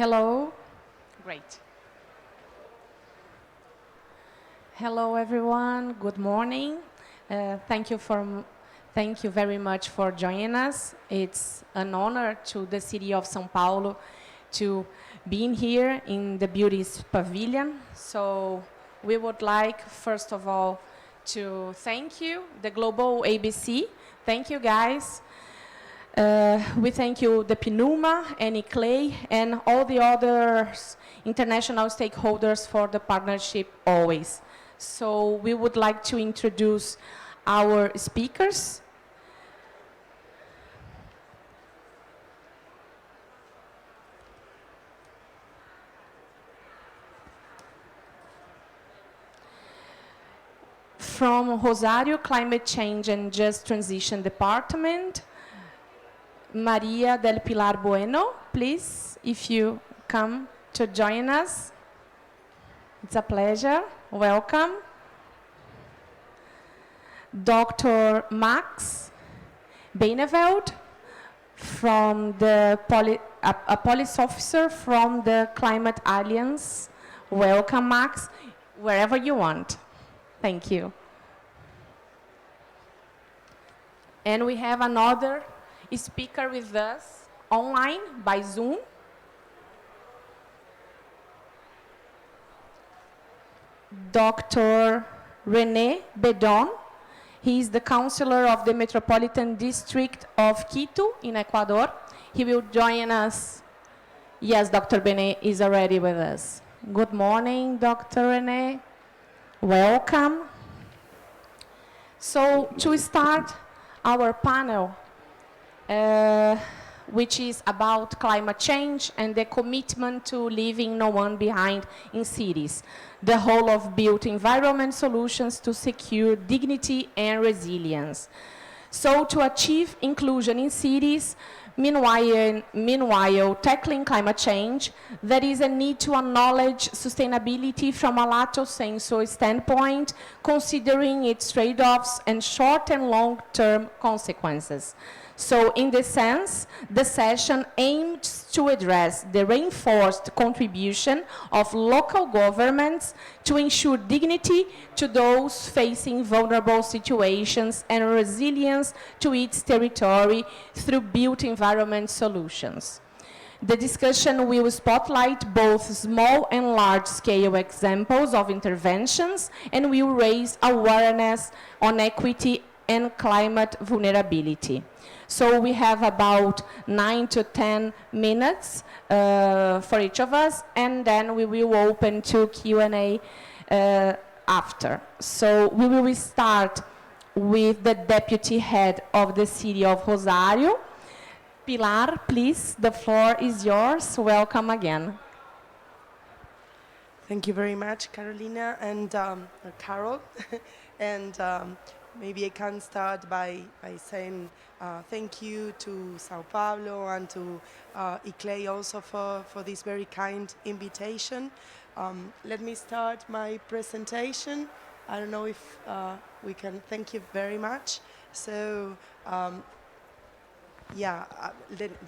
Hello. Great. Hello, everyone. Good morning. Thank you very much for joining us. It's an honor to the city of São Paulo to being here in the Beauties Pavilion. So we would like, first of all, to thank you, the Global ABC. Thank you, guys. We thank you, the PNUMA, and Clay, and all the other international stakeholders for the partnership always. So we would like to introduce our speakers. From Rosario Climate Change and Just Transition Department, Maria del Pilar Bueno, please, if you come to join us. It's a pleasure. Welcome. Dr. Max Beineveld, from a police officer from the Climate Alliance. Welcome, Max, wherever you want. Thank you. And we have another speaker with us online by Zoom. Dr. René Bedon. He is the counselor of the Metropolitan District of Quito in Ecuador. He will join us. Yes, Dr. Benet is already with us. Good morning, Dr. René. Welcome. So to start our panel, which is about climate change and the commitment to leaving no one behind in cities, the whole of built environment solutions to secure dignity and resilience. So to achieve inclusion in cities, meanwhile tackling climate change, there is a need to acknowledge sustainability from a lato sensu standpoint, considering its trade-offs and short and long-term consequences. So in this sense, the session aims to address the reinforced contribution of local governments to ensure dignity to those facing vulnerable situations and resilience to its territory through built environment solutions. The discussion will spotlight both small and large-scale examples of interventions and will raise awareness on equity and climate vulnerability. So we have about 9 to 10 minutes for each of us, and then we will open to Q&A after. So we will start with the deputy head of the city of Rosario. Pilar, please, the floor is yours. Welcome again. Thank you very much, Carolina and Carol. and maybe I can start by saying thank you to Sao Paulo and to ICLEI also for this very kind invitation. Let me start my presentation. I don't know if we can. Thank you very much. So, the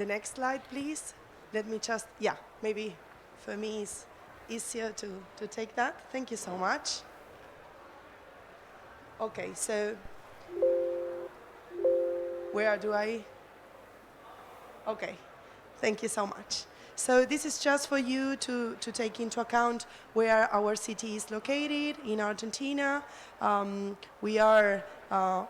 next slide, please. Let me just, maybe for me it's easier to take that. Thank you so much. Okay, so where do I? Okay, thank you so much. So this is just for you to take into account where our city is located in Argentina. We are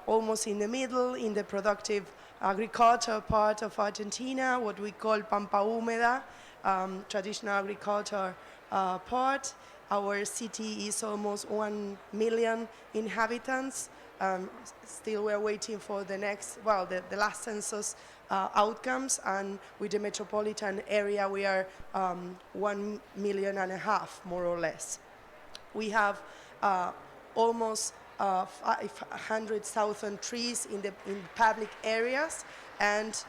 almost in the middle, in the productive agriculture part of Argentina, what we call Pampa Húmeda, traditional agriculture part. Our city is almost 1 million inhabitants. Still we're waiting for the next, the last census outcomes, and with the metropolitan area we are 1.5 million, more or less. We have almost 500,000 trees in public areas, and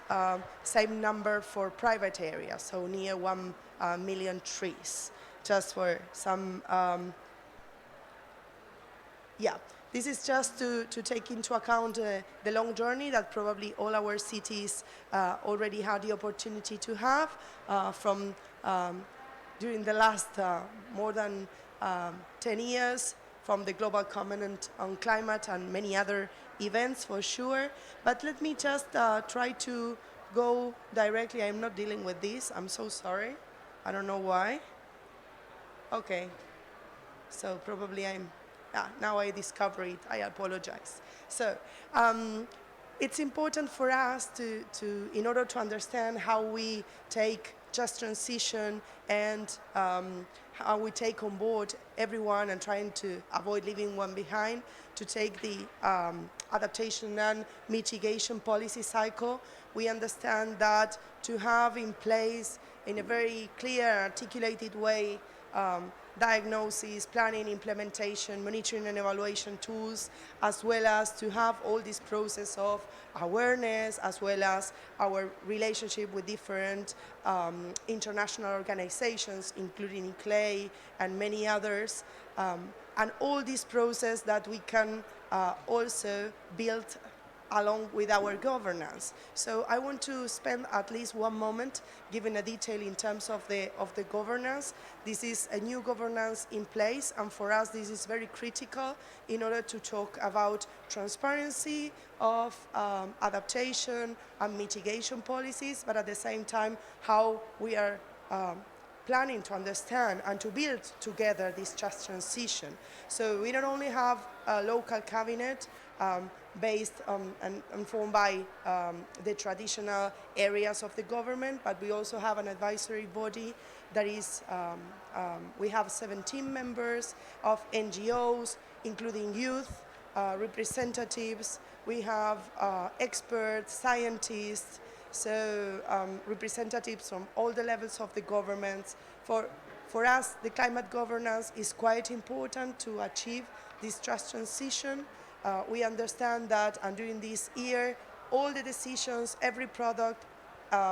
same number for private areas, so near 1 million trees. Just for some, This is just to take into account the long journey that probably all our cities already had the opportunity to have from during the last more than 10 years, from the Global Covenant on Climate and many other events for sure. But let me just try to go directly. I'm not dealing with this. I'm so sorry. I don't know why. Okay. So probably now I discover it. I apologize. So it's important for us in order to understand how we take just transition and how we take on board everyone and trying to avoid leaving one behind, to take the adaptation and mitigation policy cycle. We understand that to have in place in a very clear, articulated way diagnosis, planning, implementation, monitoring and evaluation tools, as well as to have all this process of awareness, as well as our relationship with different international organizations, including CLAY and many others, and all this process that we can also build along with our governance. So I want to spend at least one moment giving a detail in terms of the governance. This is a new governance in place, and for us this is very critical in order to talk about transparency of adaptation and mitigation policies, but at the same time how we are planning to understand and to build together this just transition. So we not only have a local cabinet based on and formed by the traditional areas of the government, but we also have an advisory body that is, we have 17 members of NGOs, including youth, representatives, we have experts, scientists, so representatives from all the levels of the government. For us, the climate governance is quite important to achieve this just transition. We understand that, and during this year, all the decisions, every product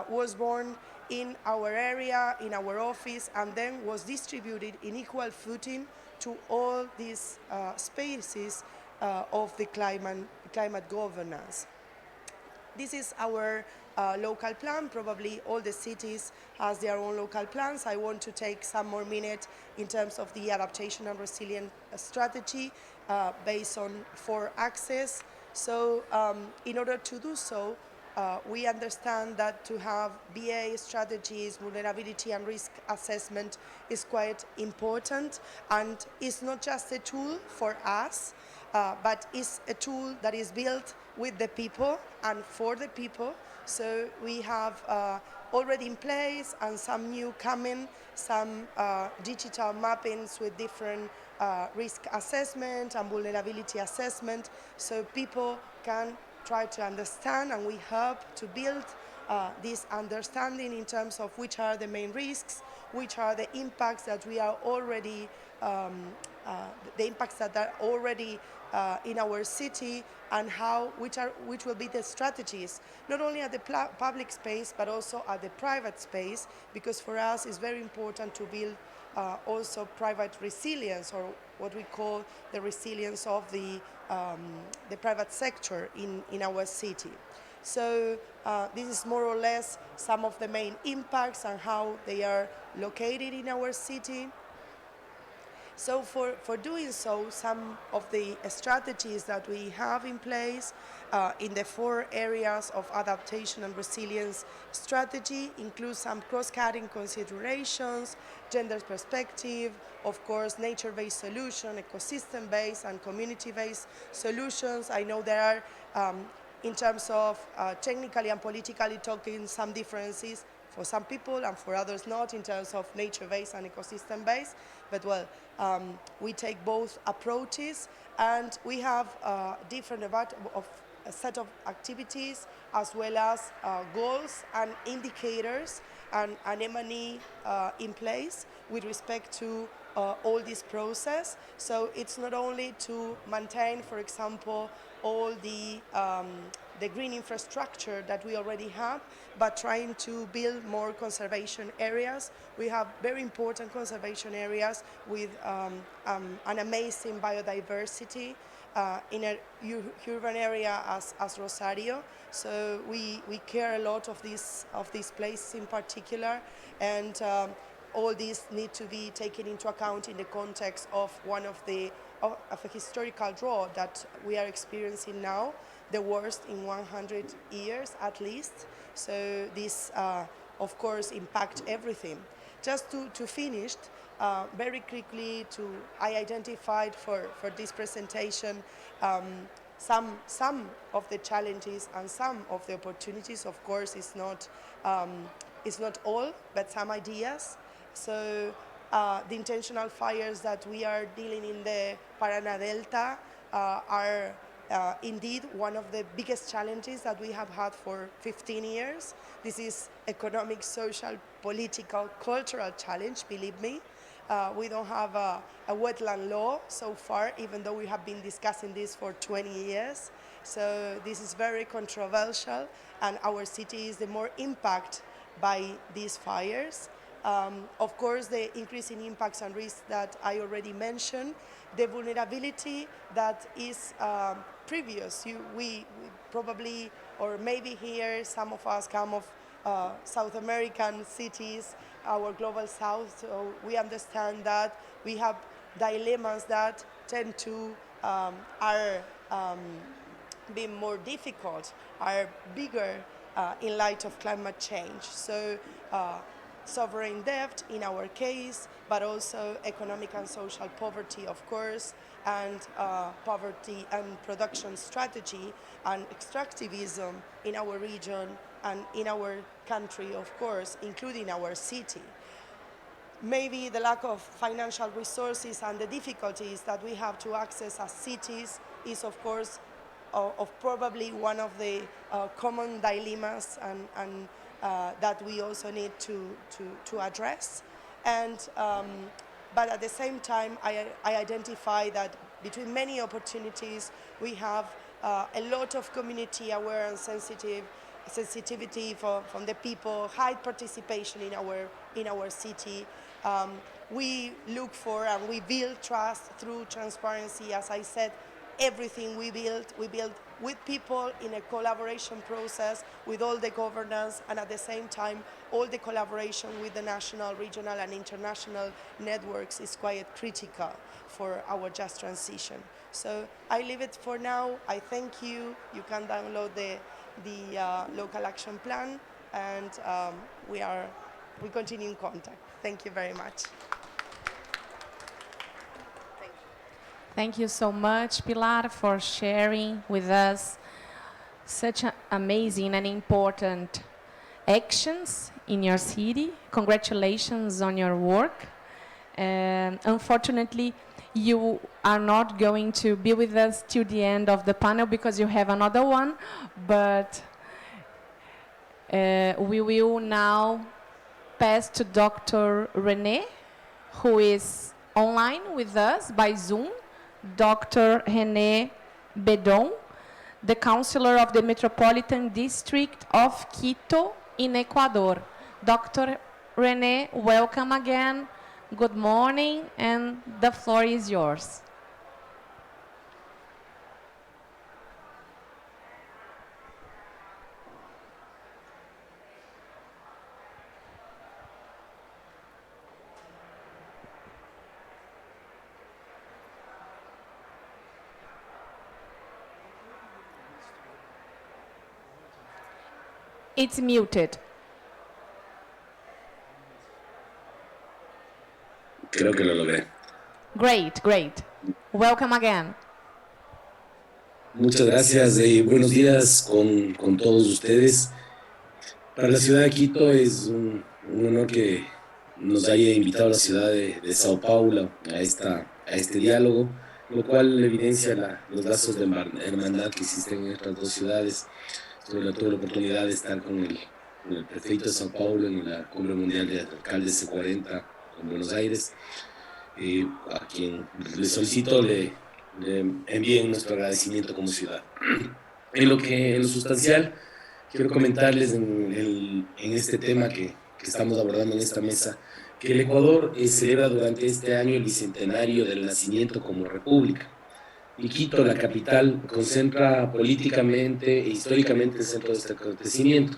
was born in our area, in our office, and then was distributed in equal footing to all these spaces of the climate governance. This is our local plan. Probably all the cities has their own local plans. I want to take some more minutes in terms of the adaptation and resilience strategy based on 4 axes. So in order to do so, we understand that to have BA strategies, vulnerability and risk assessment is quite important, and it's not just a tool for us, but it's a tool that is built with the people and for the people. So we have already in place and some new coming, some digital mappings with different risk assessment and vulnerability assessment, so people can try to understand, and we help to build this understanding in terms of which are the main risks, which are the impacts that we are already, the impacts that are already in our city, and which will be the strategies, not only at the public space, but also at the private space, because for us it's very important to build also private resilience, or what we call the resilience of the private sector in our city. So this is more or less some of the main impacts and how they are located in our city. So for doing so, some of the strategies that we have in place in the 4 areas of adaptation and resilience strategy include some cross-cutting considerations, gender perspective, of course, nature-based solution, ecosystem-based and community-based solutions. I know there are, in terms of technically and politically talking, some differences for some people and for others not, in terms of nature-based and ecosystem-based, but well, we take both approaches, and we have different a set of activities as well as goals and indicators and an M&E in place with respect to all this process. So it's not only to maintain, for example, all the green infrastructure that we already have, but trying to build more conservation areas. We have very important conservation areas with an amazing biodiversity, in a urban area as Rosario. So we care a lot of this place in particular, and all these need to be taken into account in the context of one of a historical drought that we are experiencing now, the worst in 100 years at least. So this, of course, impact everything. Just to finish, very quickly, I identified for this presentation some of the challenges and some of the opportunities. Of course, it's not all, but some ideas. So the intentional fires that we are dealing in the Paraná Delta are indeed one of the biggest challenges that we have had for 15 years. This is economic, social, political, cultural challenge, believe me. We don't have a wetland law so far, even though we have been discussing this for 20 years. So this is very controversial, and our city is the more impacted by these fires. Of course, the increasing impacts and risks that I already mentioned, the vulnerability that is previous. We probably, or maybe here, some of us come of South American cities, our global south, so we understand that we have dilemmas that tend to are being more difficult, are bigger in light of climate change. So sovereign debt in our case, but also economic and social poverty, of course, and poverty and production strategy and extractivism in our region and in our country, of course, including our city. Maybe the lack of financial resources and the difficulties that we have to access as cities is, of course, of probably one of the common dilemmas and that we also need to address. And, but at the same time, I identify that between many opportunities, we have a lot of community aware and sensitivity from the people, high participation in our city. We look for and we build trust through transparency. As I said, everything we build with people in a collaboration process with all the governance, and at the same time, all the collaboration with the national, regional, and international networks is quite critical for our just transition. So I leave it for now. I thank you. You can download the local action plan, and we continue in contact. Thank you very much. Thank you so much, Pilar, for sharing with us such amazing and important actions in your city. Congratulations on your work. Unfortunately, you are not going to be with us till the end of the panel because you have another one, but we will now pass to Dr. René, who is online with us by Zoom. Dr. René Bedon, the Councillor of the Metropolitan District of Quito in Ecuador. Dr. René, welcome again. Good morning, and the floor is yours. It's muted. Creo que lo logré. Great, great. Welcome again. Muchas gracias y buenos días con todos ustedes. Para la ciudad de Quito es un honor que nos haya invitado a la ciudad de Sao Paulo a este diálogo, lo cual evidencia los lazos de hermandad que existen en estas dos ciudades. Tuve la oportunidad de estar con el prefecto de Sao Paulo en la Cumbre Mundial de Alcaldes C40 en Buenos Aires, a quien le solicito le envíen nuestro agradecimiento como ciudad. En lo sustancial, quiero comentarles en este tema que estamos abordando en esta mesa, que el Ecuador celebra durante este año el bicentenario del nacimiento como república. y Quito, la capital, concentra políticamente e históricamente el centro de este acontecimiento.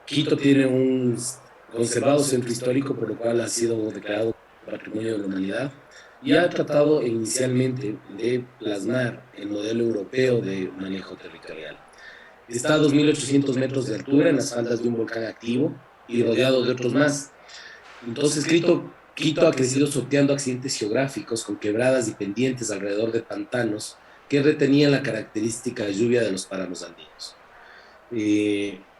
Quito tiene un conservado centro histórico, por lo cual ha sido declarado Patrimonio de la Humanidad y ha tratado inicialmente de plasmar el modelo europeo de manejo territorial. Está a 2.800 metros de altura en las faldas de un volcán activo y rodeado de otros más. Entonces, Quito ha crecido sorteando accidentes geográficos con quebradas y pendientes alrededor de pantanos que retenían la característica lluvia de los páramos andinos.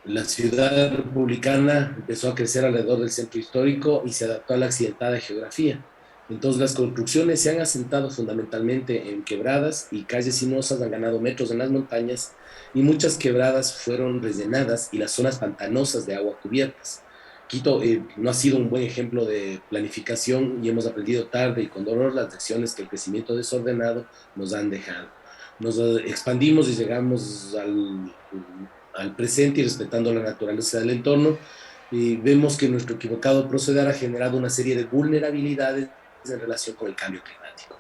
La ciudad republicana empezó a crecer alrededor del centro histórico y se adaptó a la accidentada geografía. Entonces las construcciones se han asentado fundamentalmente en quebradas y calles sinuosas han ganado metros en las montañas y muchas quebradas fueron rellenadas y las zonas pantanosas de agua cubiertas. Quito no ha sido un buen ejemplo de planificación y hemos aprendido tarde y con dolor las lecciones que el crecimiento desordenado nos han dejado. Nos expandimos y llegamos al presente y respetando la naturaleza del entorno, y vemos que nuestro equivocado proceder ha generado una serie de vulnerabilidades en relación con el cambio climático.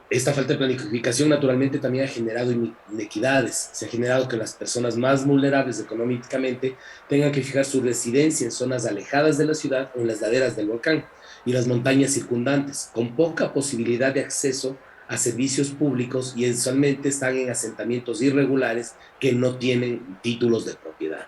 Esta falta de planificación naturalmente también ha generado inequidades. Se ha generado que las personas más vulnerables económicamente tengan que fijar su residencia en zonas alejadas de la ciudad o en las laderas del volcán y las montañas circundantes, con poca posibilidad de acceso a servicios públicos y usualmente están en asentamientos irregulares que no tienen títulos de propiedad.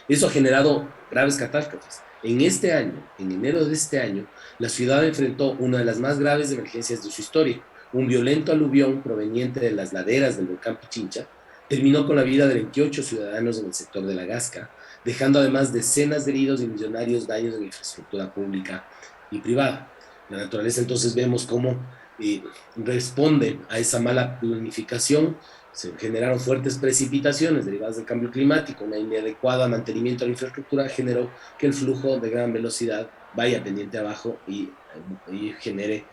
Eso ha generado graves catástrofes. En este año, en enero de este año, la ciudad enfrentó una de las más graves emergencias de su historia. Un violento aluvión proveniente de las laderas del volcán Pichincha terminó con la vida de 28 ciudadanos en el sector de la Gasca, dejando además decenas de heridos y millonarios daños en la infraestructura pública y privada. La naturaleza entonces vemos cómo responde a esa mala planificación. Se generaron fuertes precipitaciones derivadas del cambio climático, una inadecuada mantenimiento de la infraestructura generó que el flujo de gran velocidad vaya pendiente abajo y genere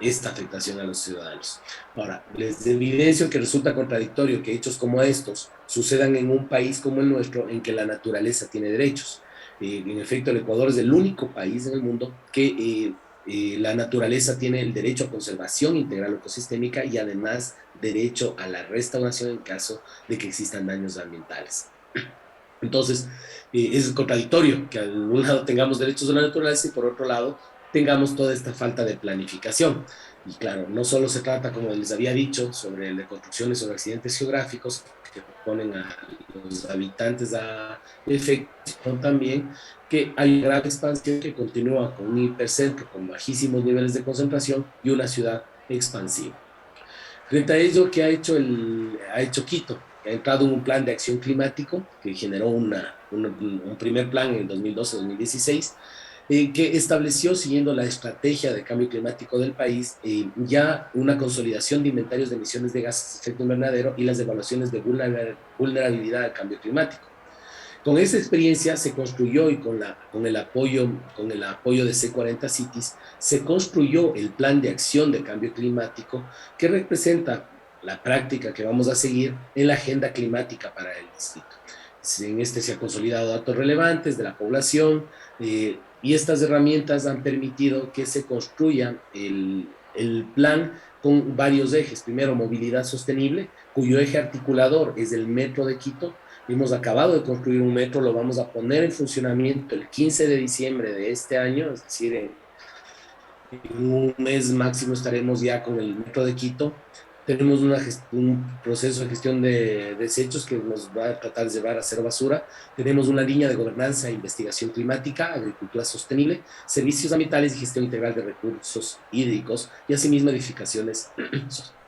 esta afectación a los ciudadanos. Ahora, les evidencio que resulta contradictorio que hechos como estos sucedan en un país como el nuestro, en que la naturaleza tiene derechos. En efecto, el Ecuador es el único país en el mundo que la naturaleza tiene el derecho a conservación integral ecosistémica y además derecho a la restauración en caso de que existan daños ambientales. Entonces, es contradictorio que al un lado tengamos derechos de la naturaleza y por otro lado tengamos toda esta falta de planificación. Y claro, no solo se trata, como les había dicho, sobre de construcciones sobre accidentes geográficos que ponen a los habitantes a efecto, sino también que hay una gran expansión que continúa con un hipercentro con bajísimos niveles de concentración y una ciudad expansiva. Frente a ello, ¿qué ha hecho Quito? Ha entrado en un plan de acción climático que generó un primer plan en 2012-2016 que estableció, siguiendo la estrategia de cambio climático del país, ya una consolidación de inventarios de emisiones de gases de efecto invernadero y las evaluaciones de vulnerabilidad al cambio climático. Con esa experiencia se construyó y con el apoyo de C40 Cities, se construyó el plan de acción de cambio climático que representa la práctica que vamos a seguir en la agenda climática para el distrito. En este se han consolidado datos relevantes de la población y estas herramientas han permitido que se construya el plan con varios ejes. Primero, movilidad sostenible, cuyo eje articulador es el metro de Quito. Hemos acabado de construir un metro, lo vamos a poner en funcionamiento el 15 de diciembre de este año, es decir, en un mes máximo estaremos ya con el metro de Quito. Tenemos un proceso de gestión de desechos que nos va a tratar de llevar a cero basura. Tenemos una línea de gobernanza e investigación climática, agricultura sostenible, servicios ambientales y gestión integral de recursos hídricos y asimismo edificaciones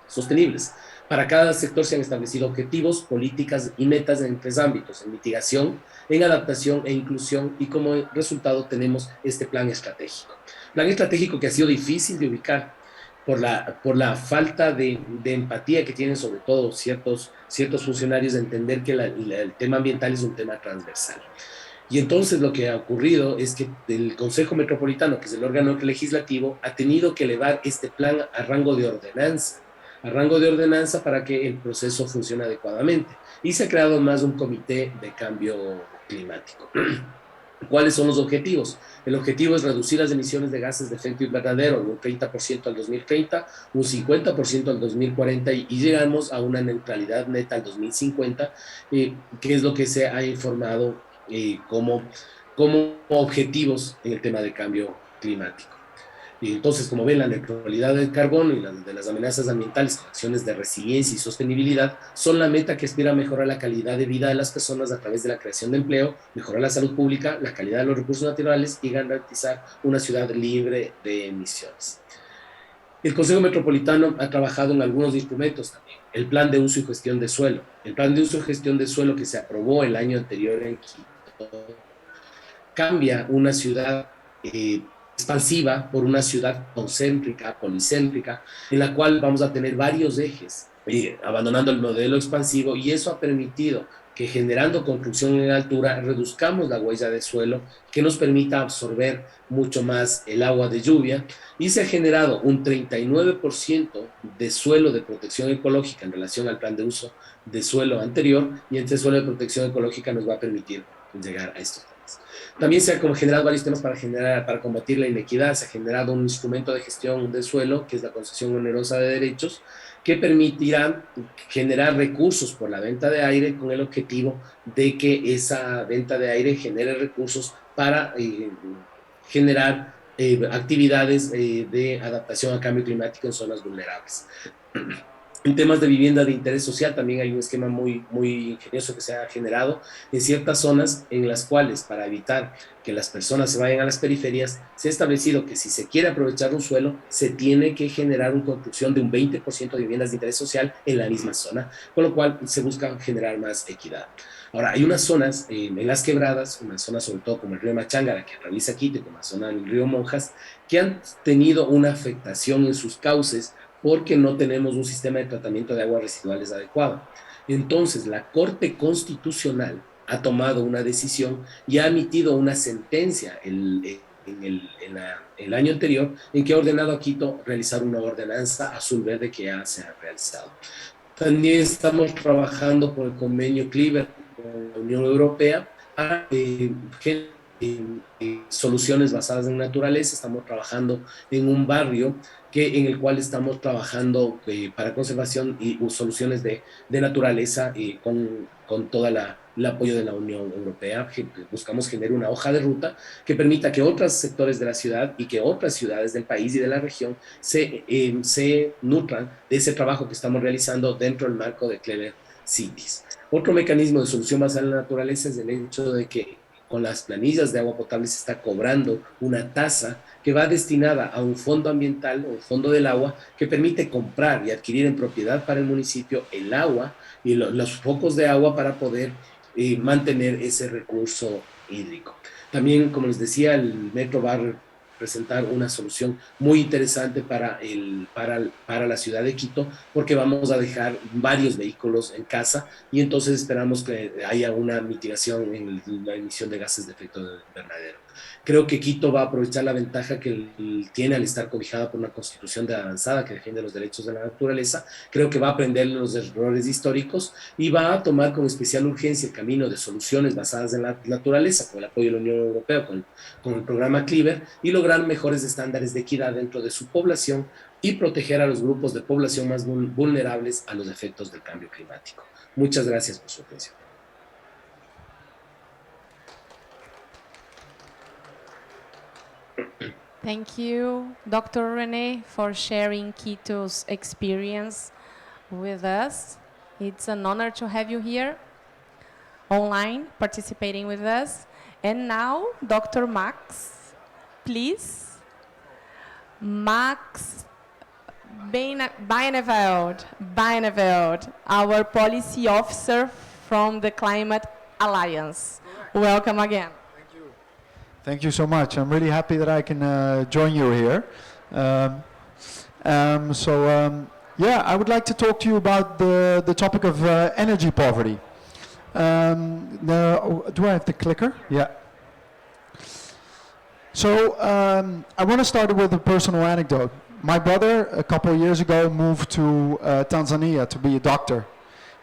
sostenibles. Para cada sector se han establecido objetivos, políticas y metas en tres ámbitos: en mitigación, en adaptación e inclusión, y como resultado tenemos este plan estratégico. Plan estratégico que ha sido difícil de ubicar por la falta de empatía que tienen sobre todo ciertos funcionarios de entender que el tema ambiental es un tema transversal. Y entonces lo que ha ocurrido es que el Consejo Metropolitano, que es el órgano legislativo, ha tenido que elevar este plan a rango de ordenanza para que el proceso funcione adecuadamente. Y se ha creado más un comité de cambio climático. ¿Cuáles son los objetivos? El objetivo es reducir las emisiones de gases de efecto invernadero en un 30% al 2030, un 50% al 2040 y llegamos a una neutralidad neta al 2050, que es lo que se ha informado como objetivos en el tema de cambio climático. Y entonces, como ven, la neutralidad del carbono y de las amenazas ambientales con acciones de resiliencia y sostenibilidad son la meta que aspira a mejorar la calidad de vida de las personas a través de la creación de empleo, mejorar la salud pública, la calidad de los recursos naturales y garantizar una ciudad libre de emisiones. El Consejo Metropolitano ha trabajado en algunos instrumentos también. El plan de uso y gestión de suelo. El plan de uso y gestión de suelo que se aprobó el año anterior en Quito cambia una ciudad expansiva por una ciudad concéntrica, policéntrica, en la cual vamos a tener varios ejes, abandonando el modelo expansivo, y eso ha permitido que generando construcción en altura reduzcamos la huella de suelo, que nos permita absorber mucho más el agua de lluvia, y se ha generado un 39% de suelo de protección ecológica en relación al plan de uso de suelo anterior, y este suelo de protección ecológica nos va a permitir llegar a estos temas. También se han generado varios temas para combatir la inequidad. Se ha generado un instrumento de gestión del suelo, que es la concesión onerosa de derechos, que permitirá generar recursos por la venta de aire con el objetivo de que esa venta de aire genere recursos para generar actividades de adaptación al cambio climático en zonas vulnerables. En temas de vivienda de interés social también hay un esquema muy ingenioso que se ha generado en ciertas zonas en las cuales, para evitar que las personas se vayan a las periferias, se ha establecido que si se quiere aprovechar un suelo, se tiene que generar una construcción de un 20% de viviendas de interés social en la misma zona, con lo cual se busca generar más equidad. Ahora, hay unas zonas en las quebradas, una zona sobre todo como el río Machángara, que atraviesa Quito, como la zona del río Monjas, que han tenido una afectación en sus cauces porque no tenemos un sistema de tratamiento de aguas residuales adecuado. Entonces, la Corte Constitucional ha tomado una decisión y ha emitido una sentencia el año anterior en que ha ordenado a Quito realizar una ordenanza azul verde que ya se ha realizado. También estamos trabajando con el convenio Cliver con la Unión Europea para soluciones basadas en naturaleza. Estamos trabajando en un barrio en el cual estamos trabajando para conservación y soluciones de naturaleza con todo el apoyo de la Unión Europea. Buscamos generar una hoja de ruta que permita que otros sectores de la ciudad y que otras ciudades del país y de la región se nutran de ese trabajo que estamos realizando dentro del marco de Clever Cities. Otro mecanismo de solución basada en la naturaleza es el hecho de que con las planillas de agua potable se está cobrando una tasa que va destinada a un fondo ambiental, un fondo del agua, que permite comprar y adquirir en propiedad para el municipio el agua y los focos de agua para poder mantener ese recurso hídrico. También, como les decía, el metro va a presentar una solución muy interesante para la ciudad de Quito, porque vamos a dejar varios vehículos en casa y entonces esperamos que haya una mitigación en la emisión de gases de efecto invernadero. Creo que Quito va a aprovechar la ventaja que tiene al estar cobijada por una constitución de avanzada que defiende los derechos de la naturaleza. Creo que va a aprender los errores históricos y va a tomar con especial urgencia el camino de soluciones basadas en la naturaleza, con el apoyo de la Unión Europea, con el programa Cliver, y lograr mejores estándares de equidad dentro de su población y proteger a los grupos de población más vulnerables a los efectos del cambio climático. Muchas gracias por su atención. Thank you, Dr. Rene, for sharing Quito's experience with us. It's an honor to have you here online, participating with us. And now, Dr. Max, please. Max Beineveld, our policy officer from the Climate Alliance. Welcome again. Thank you so much. I'm really happy that I can join you here. Yeah, I would like to talk to you about the topic of energy poverty. Do I have the clicker? Yeah. So I want to start with a personal anecdote. My brother, a couple of years ago, moved to Tanzania to be a doctor.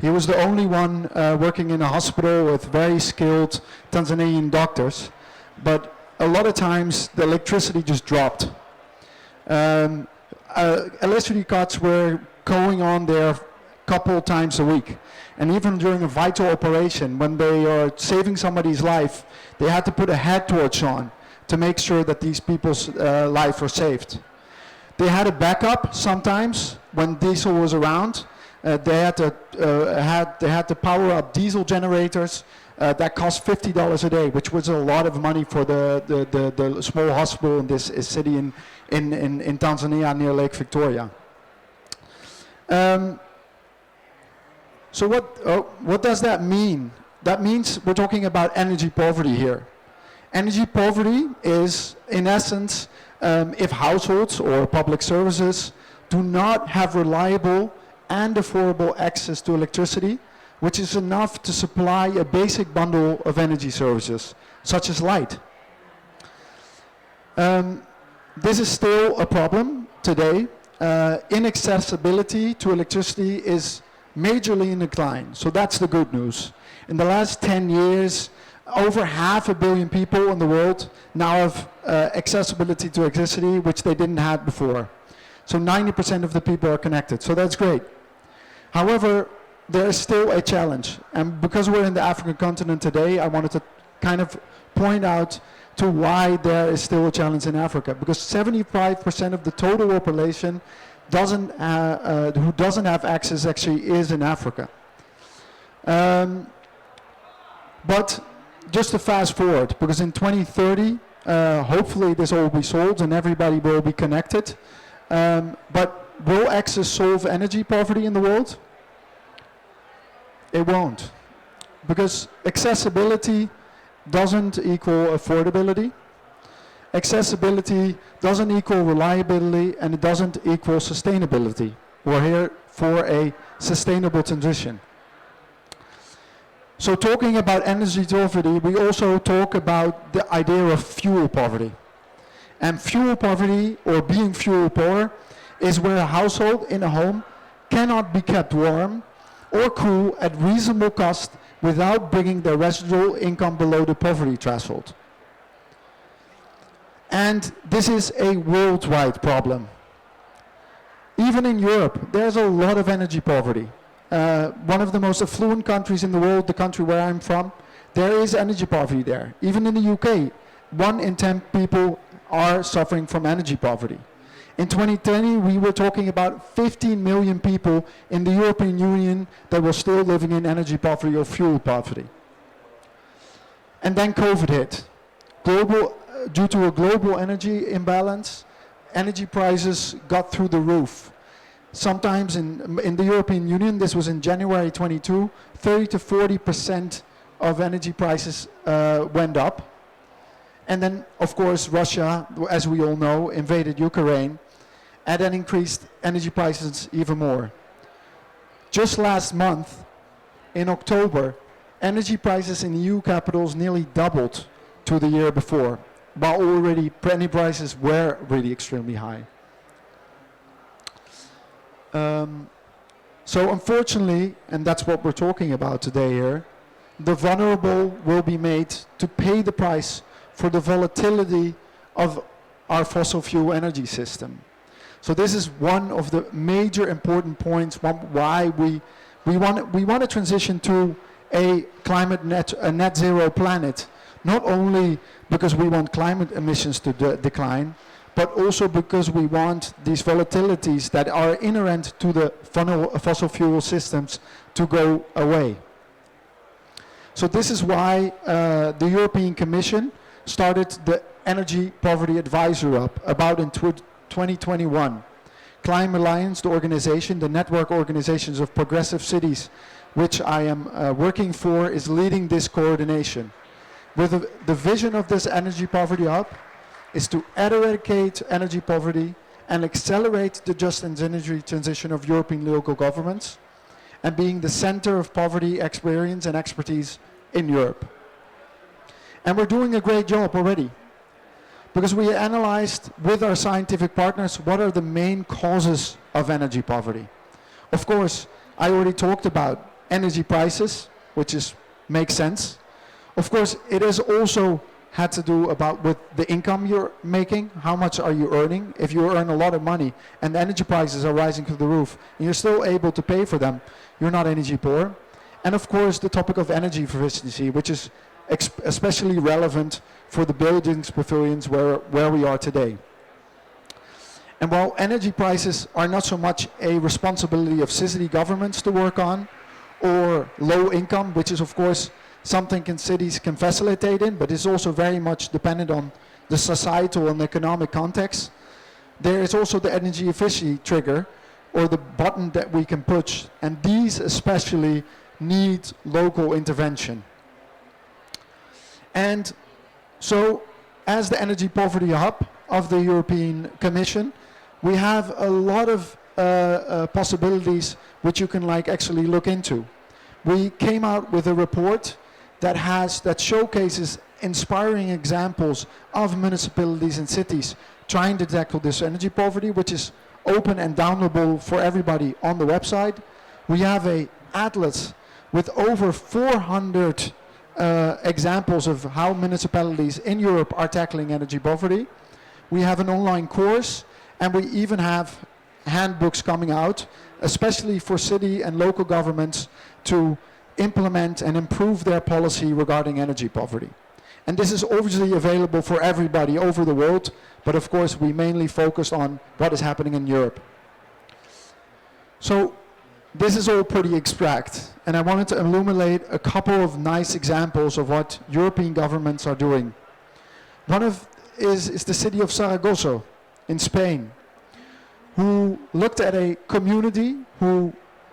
He was the only one working in a hospital with very skilled Tanzanian doctors. but a lot of times the electricity just dropped. Electricity cuts were going on there a couple times a week. And even during a vital operation, when they are saving somebody's life, they had to put a head torch on to make sure that these people's lives were saved. They had a backup sometimes when diesel was around. They had to power up diesel generators that cost $50 a day, which was a lot of money for the small hospital in this city in Tanzania near Lake Victoria. So what does that mean? That means we're talking about energy poverty here. Energy poverty is, in essence, if households or public services do not have reliable and affordable access to electricity, which is enough to supply a basic bundle of energy services, such as light. This is still a problem today. Inaccessibility to electricity is majorly in decline, so that's the good news. In the last 10 years, over 500 million people in the world now have accessibility to electricity, which they didn't have before. So 90% of the people are connected, so that's great. However, there is still a challenge, and because we're in the African continent today, I wanted to kind of point out to why there is still a challenge in Africa, because 75% of the total population who doesn't have access actually is in Africa. But just to fast forward, because in 2030, hopefully this all will be solved and everybody will be connected. But will access solve energy poverty in the world? It won't. Because accessibility doesn't equal affordability. Accessibility doesn't equal reliability, and it doesn't equal sustainability. We're here for a sustainable transition. So talking about energy poverty, we also talk about the idea of fuel poverty. And fuel poverty, or being fuel poor, is where a household in a home cannot be kept warm or cool at reasonable cost without bringing their residual income below the poverty threshold. And this is a worldwide problem. Even in Europe, there's a lot of energy poverty. One of the most affluent countries in the world, the country where I'm from, there is energy poverty there. Even in the UK, 1 in 10 people are suffering from energy poverty. In 2020, we were talking about 15 million people in the European Union that were still living in energy poverty or fuel poverty. And then COVID hit. Due to a global energy imbalance, energy prices got through the roof. Sometimes in the European Union, this was in January 22, 30 to 40% of energy prices went up. And then, of course, Russia, as we all know, invaded Ukraine, and then increased energy prices even more. Just last month, in October, energy prices in EU capitals nearly doubled to the year before, while already energy prices were really extremely high. So unfortunately, and that's what we're talking about today here, the vulnerable will be made to pay the price for the volatility of our fossil fuel energy system. So this is one of the major important points why we want to transition to a net zero planet, not only because we want climate emissions to decline, but also because we want these volatilities that are inherent to the fossil fuel systems to go away. So this is why the European Commission started the Energy Poverty Advisory Hub about in 2021. Climate Alliance, the organization, the network organizations of progressive cities, which I am working for, is leading this coordination. With the vision of this Energy Poverty Hub is to eradicate energy poverty and accelerate the just and energy transition of European local governments, and being the center of poverty experience and expertise in Europe. And we're doing a great job already, because we analyzed with our scientific partners what are the main causes of energy poverty. Of course, I already talked about energy prices, which makes sense. Of course, it is also had to do about with the income you're making, how much are you earning. If you earn a lot of money and the energy prices are rising through the roof and you're still able to pay for them, you're not energy poor. And of course the topic of energy efficiency, which is especially relevant for the buildings, pavilions where we are today. And while energy prices are not so much a responsibility of city governments to work on, or low income, which is of course something cities can facilitate in, but it's also very much dependent on the societal and economic context. There is also the energy efficiency trigger, or the button that we can push, and these especially need local intervention. And so, as the energy poverty hub of the European Commission, we have a lot of possibilities which you can actually look into. We came out with a report that showcases inspiring examples of municipalities and cities trying to tackle this energy poverty, which is open and downloadable for everybody on the website. We have an atlas with over 400 examples of how municipalities in Europe are tackling energy poverty. We have an online course, and we even have handbooks coming out, especially for city and local governments to implement and improve their policy regarding energy poverty. And this is obviously available for everybody over the world, but of course we mainly focused on what is happening in Europe. So this is all pretty abstract, and I wanted to illuminate a couple of nice examples of what European governments are doing. One of is the city of Zaragoza in Spain, who looked at a community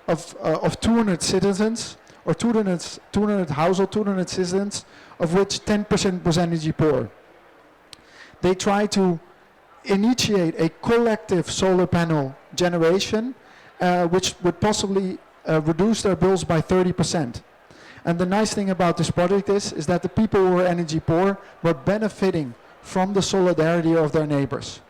of 200 citizens, or 200 households, 200 citizens, of which 10% was energy poor. They tried to initiate a collective solar panel generation, which would possibly reduce their bills by 30%. And the nice thing about this project is that the people who were energy poor were benefiting from the solidarity of their neighbors.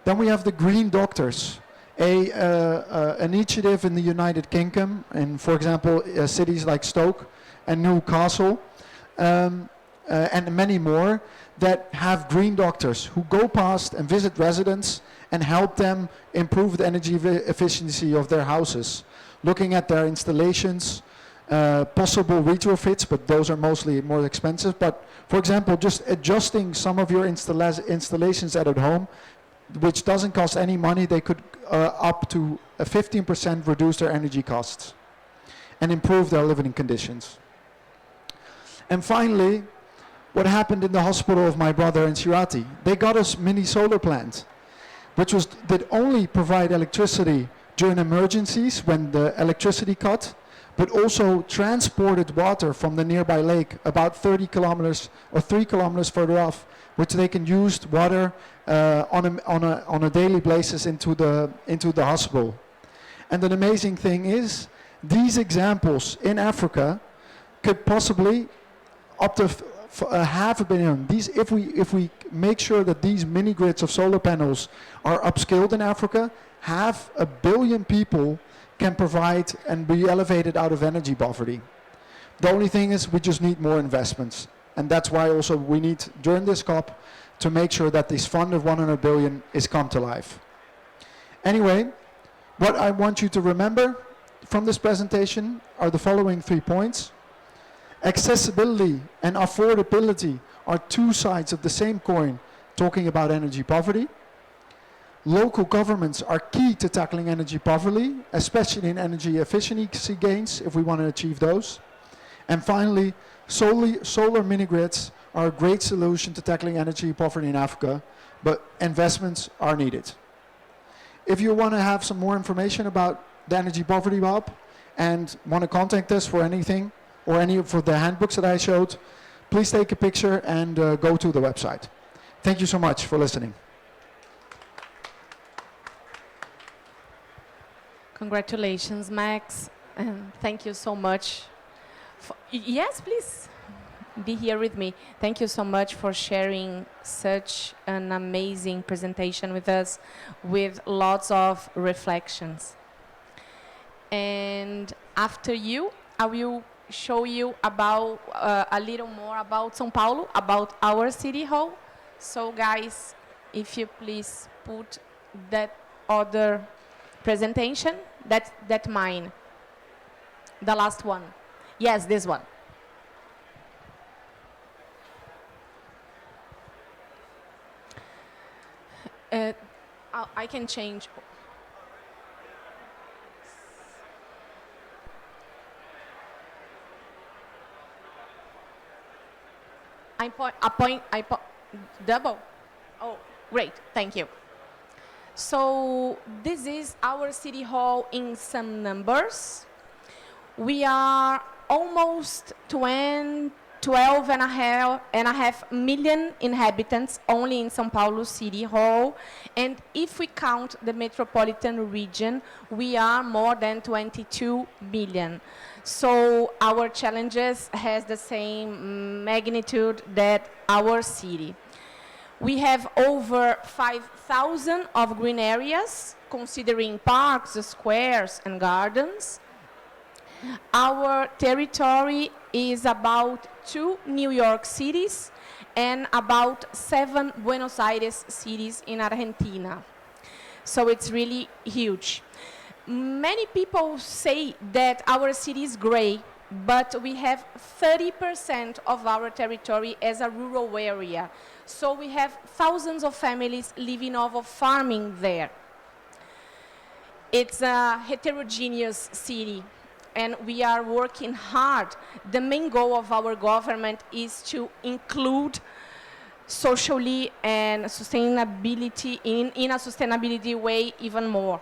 Then we have the Green Doctors, an initiative in the United Kingdom, and for example, cities like Stoke and Newcastle, and many more, that have green doctors who go past and visit residents and help them improve the energy efficiency of their houses, looking at their installations, possible retrofits, but those are mostly more expensive. But for example, just adjusting some of your installations at home, which doesn't cost any money, they could up to 15% reduce their energy costs and improve their living conditions. And finally, what happened in the hospital of my brother in Sirati? They got us mini solar plant, which did only provide electricity during emergencies when the electricity cut, but also transported water from the nearby lake about 30 kilometers or 3 kilometers further off, which they can use water on a daily basis into the hospital. And the amazing thing is, these examples in Africa could possibly up to $500 million. If we make sure that these mini grids of solar panels are upscaled in Africa, 500 million people can provide and be elevated out of energy poverty. The only thing is we just need more investments. And that's why also we need, during this COP, to make sure that this fund of 100 billion is come to life. Anyway, what I want you to remember from this presentation are the following 3 points. Accessibility and affordability are two sides of the same coin talking about energy poverty. Local governments are key to tackling energy poverty, especially in energy efficiency gains, if we want to achieve those. And finally, solar mini-grids are a great solution to tackling energy poverty in Africa, but investments are needed. If you want to have some more information about the Energy Poverty Hub and want to contact us for anything, or any for the handbooks that I showed, please take a picture and go to the website. Thank you so much for listening. Congratulations, Max, and thank you so much. Yes, please, be here with me. Thank you so much for sharing such an amazing presentation with us, with lots of reflections. And after you, I will show you about a little more about São Paulo, about our city hall. So guys, if you please put that other presentation, that mine, the last one. Yes, this one. I can change. Double? Oh, great, thank you. So this is our city hall in some numbers. We are almost 12 and a half million inhabitants only in São Paulo City Hall. And if we count the metropolitan region, we are more than 22 million. So our challenges has the same magnitude that our city. We have over 5,000 of green areas, considering parks, squares, and gardens. Our territory is about 2 New York cities and about 7 Buenos Aires cities in Argentina. So it's really huge. Many people say that our city is gray, but we have 30% of our territory as a rural area. So we have thousands of families living off of farming there. It's a heterogeneous city, and we are working hard. The main goal of our government is to include socially and sustainability in a sustainability way even more,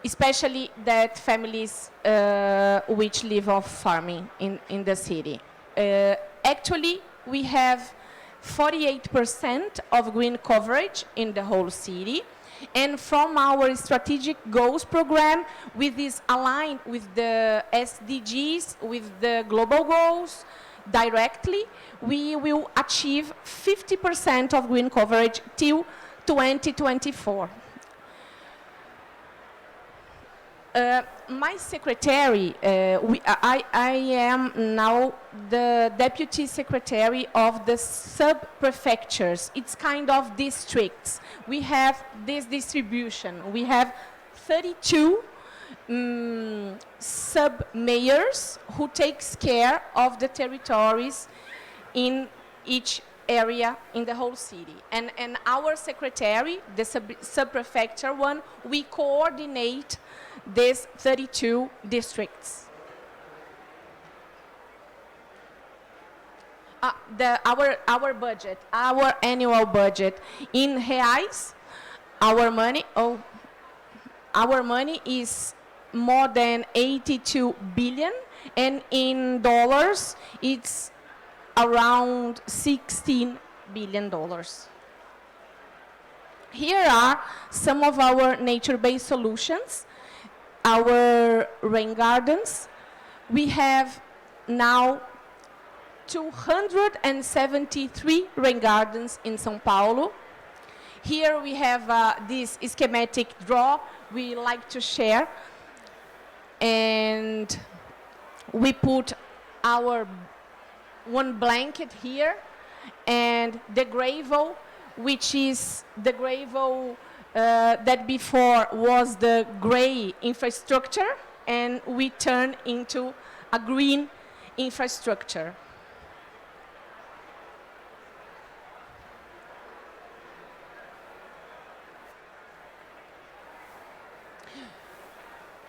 especially that families which live off farming in the city. Actually, we have 48% of green coverage in the whole city. And from our strategic goals program, with this aligned with the SDGs, with the global goals directly, we will achieve 50% of green coverage till 2024. My secretary, I am now the deputy secretary of the sub-prefectures. It's kind of districts. We have this distribution. We have 32 sub-mayors who takes care of the territories in each area in the whole city. And our secretary, the sub-prefecture one, we coordinate these 32 districts. Our budget, our annual budget in reais, our money is more than 82 billion, and in dollars it's around $16 billion. Here are some of our nature-based solutions. Our rain gardens. We have now 273 rain gardens in São Paulo. Here we have this schematic draw we like to share. And we put our one blanket here and the gravel, which is the gravel that before was the gray infrastructure, and we turn into a green infrastructure.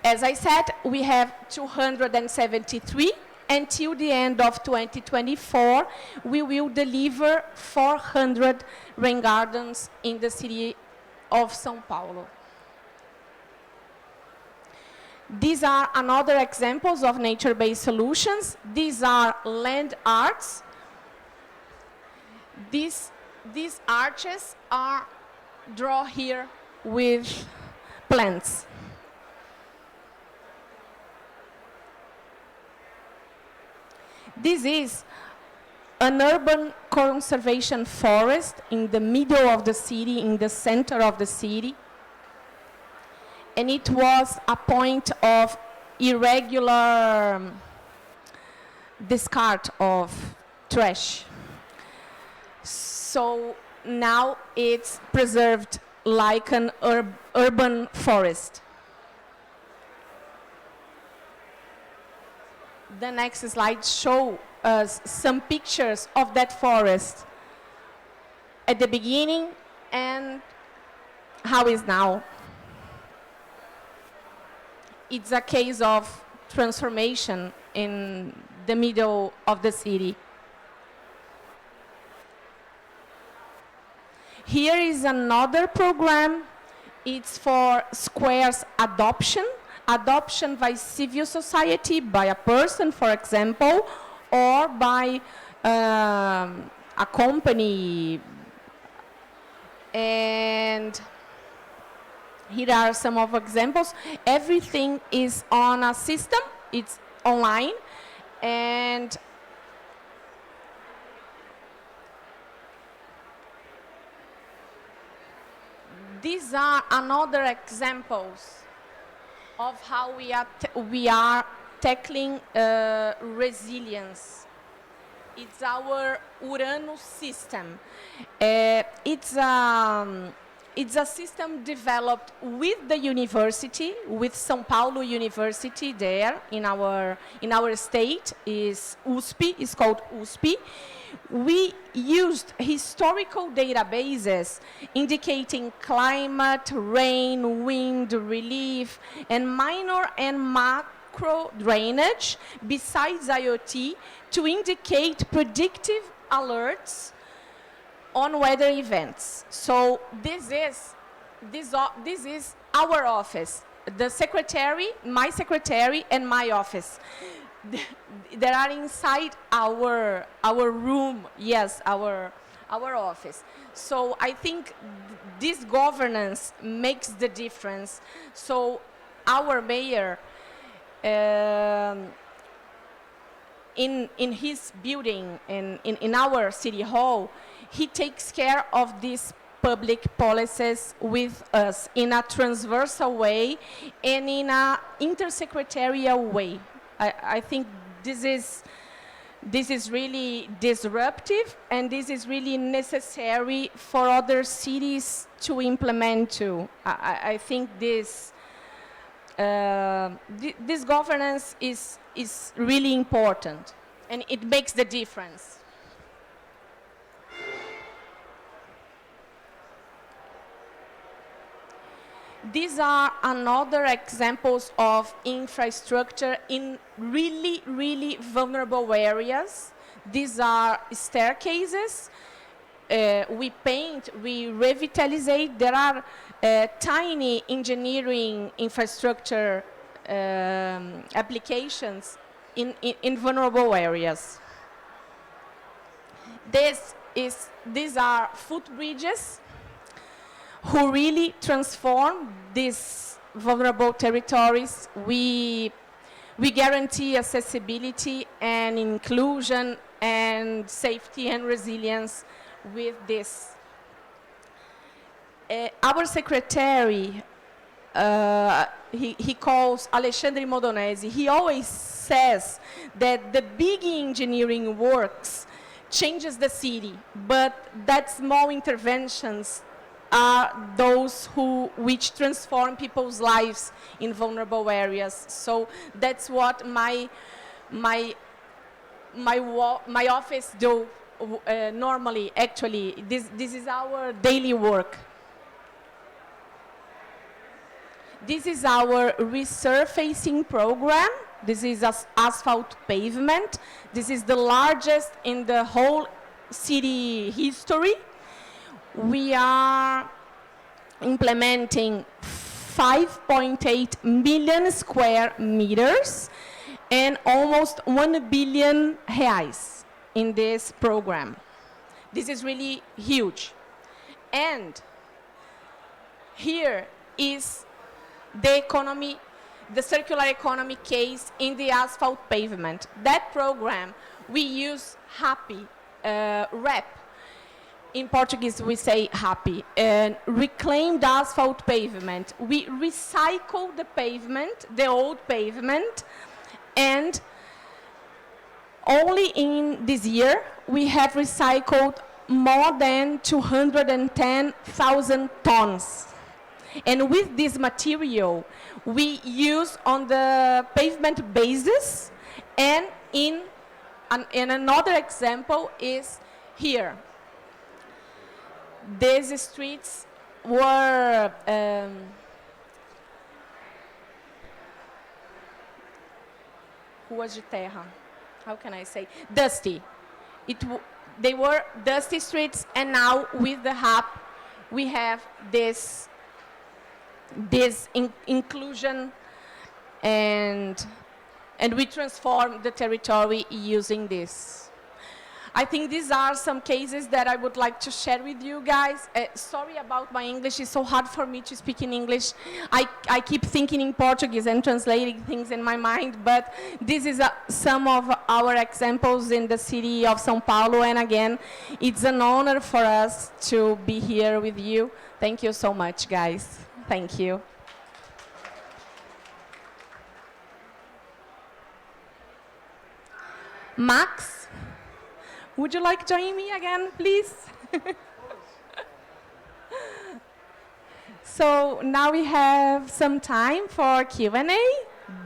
As I said, we have 273. Until the end of 2024, we will deliver 400 rain gardens in the city of São Paulo. These are another examples of nature-based solutions. These are land arts. These arches are drawn here with plants. This is an urban conservation forest in the middle of the city, in the center of the city. And it was a point of irregular discard of trash. So now it's preserved like an urban forest. The next slide shows us some pictures of that forest at the beginning and how is now. It's a case of transformation in the middle of the city. Here is another program. It's for squares adoption by civil society, by a person, for example, or by a company. And here are some of examples. Everything is on a system. It's online. And these are another examples of how we are tackling resilience. It's our Uranus system. It's a system developed with the university, with São Paulo University there in our state, is USP, it's called USP. We used historical databases indicating climate, rain, wind, relief, and minor and macro drainage, besides IoT, to indicate predictive alerts on weather events. So this is our office, the secretary, my secretary, and my office. They are inside our room, yes, our office. So I think this governance makes the difference. So our mayor, in his building, in our city hall, he takes care of these public policies with us in a transversal way and in an intersecretarial way. I think this is really disruptive, and this is really necessary for other cities to implement too. I think this governance is really important, and it makes the difference. These are another examples of infrastructure in really, really vulnerable areas. These are staircases. We paint, we revitalize. There are tiny engineering infrastructure applications in vulnerable areas. These are footbridges who really transform these vulnerable territories. We guarantee accessibility and inclusion and safety and resilience with this. Our secretary, he calls Alexandre Modonese. He always says that the big engineering works changes the city, but that small interventions are those which transform people's lives in vulnerable areas. So that's what my office do normally. Actually, this is our daily work. This is our resurfacing program. This is asphalt pavement. This is the largest in the whole city history. We are implementing 5.8 million square meters and almost 1 billion reais in this program. This is really huge. And here is the economy, the circular economy case in the asphalt pavement. That program, we use HAPI, REP. In Portuguese, we say happy, and reclaimed asphalt pavement. We recycle the pavement, the old pavement, and Only in this year, we have recycled more than 210,000 tons. And with this material, we use on the pavement basis, and in another example is here. These streets were ruas de terra. How can I say? Dusty. They were dusty streets, and now with the hub, we have this inclusion, and we transform the territory using this. I think these are some cases that I would like to share with you guys. Sorry about my English, it's so hard for me to speak in English. I keep thinking in Portuguese and translating things in my mind, but this is some of our examples in the city of São Paulo, and again, it's an honor for us to be here with you. Thank you so much, guys. Thank you. Max, would you like to join me again, please? So now we have some time for Q&A.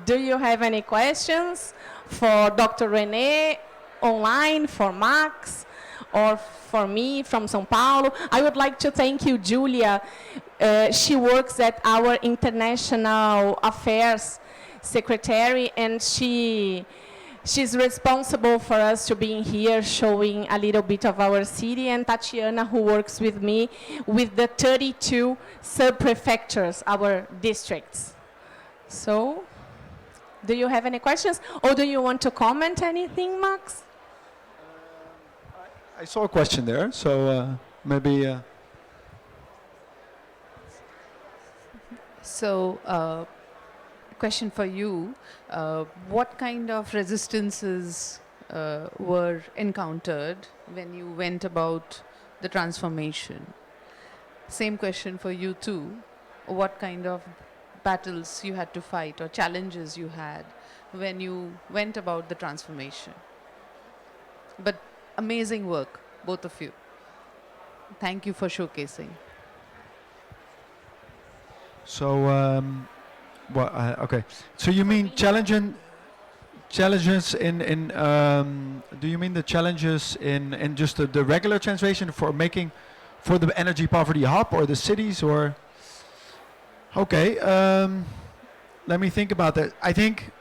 Do you have any questions for Dr. René online, for Max, or for me from São Paulo? I would like to thank you, Julia. She works at our International Affairs Secretary, and she's responsible for us to being here showing a little bit of our city, and Tatiana, who works with me with the 32 sub-prefectures, our districts. So, do you have any questions? Or do you want to comment anything, Max? I saw a question there, so maybe... So, question for you. What kind of resistances were encountered when you went about the transformation? Same question for you too. What kind of battles you had to fight or challenges you had when you went about the transformation? But amazing work, both of you. Thank you for showcasing. So, okay. So you mean challenges in do you mean the challenges in just the regular transformation for the energy poverty hub or the cities, or? Okay, let me think about that. I think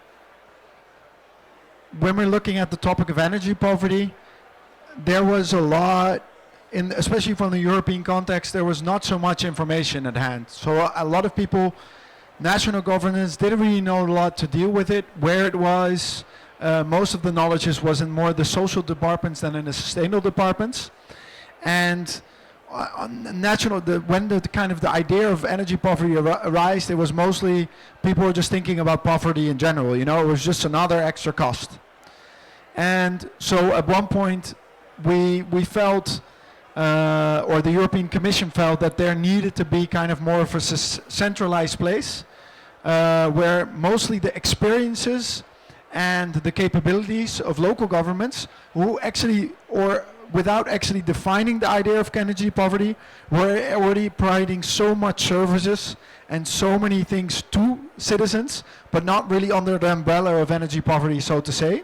when we're looking at the topic of energy poverty, there was a lot, especially from the European context, there was not so much information at hand. So a lot of people, national governments, didn't really know a lot to deal with it, where it was. Most of the knowledge was in more the social departments than in the sustainable departments. And when the idea of energy poverty arose, it was mostly people were just thinking about poverty in general. You know, it was just another extra cost. And so at one point, we felt, or the European Commission felt, that there needed to be kind of more of a centralized place where mostly the experiences and the capabilities of local governments, who actually, or without actually defining the idea of energy poverty, were already providing so much services and so many things to citizens, but not really under the umbrella of energy poverty, so to say.